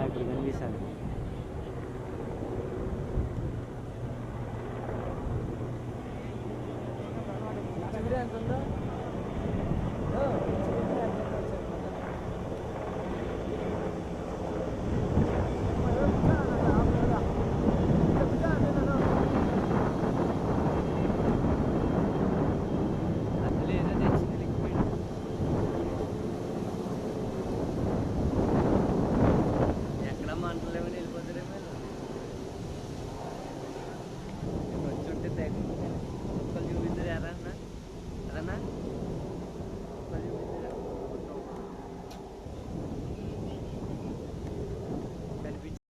ఇప్పుడు కనిపిస్తాను.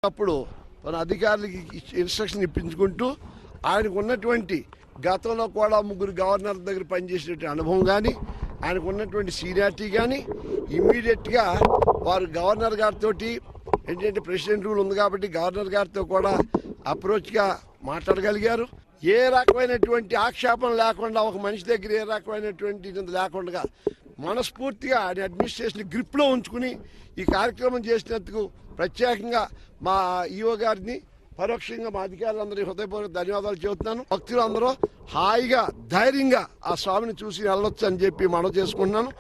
అప్పుడు మన అధికారులకి ఇన్స్ట్రక్షన్ ఇప్పించుకుంటూ ఆయనకు ఉన్నటువంటి గతంలో కూడా 3 గవర్నర్ దగ్గర పనిచేసినటువంటి అనుభవం కానీ ఆయనకు ఉన్నటువంటి సీనియారిటీ కానీ ఇమ్మీడియట్గా వారు గవర్నర్ గారితో ఏంటంటే ప్రెసిడెంట్ రూల్ ఉంది కాబట్టి గవర్నర్ గారితో కూడా అప్రోచ్గా మాట్లాడగలిగారు. ఏ రకమైనటువంటి ఆక్షేపణ లేకుండా ఒక మనిషి దగ్గర ఏ రకమైనటువంటి లేకుండా మనస్ఫూర్తిగా ఆయన అడ్మినిస్ట్రేషన్ గ్రిప్లో ఉంచుకుని ఈ కార్యక్రమం చేసినందుకు ప్రత్యేకంగా మా ఈఓ గారిని పరోక్షంగా మా అధికారులందరూ హృదయపూర్వక ధన్యవాదాలు చెబుతున్నాను. భక్తులు అందరూ హాయిగా ధైర్యంగా ఆ స్వామిని చూసి వెళ్ళొచ్చు అని చెప్పి మనవి చేసుకుంటున్నాను.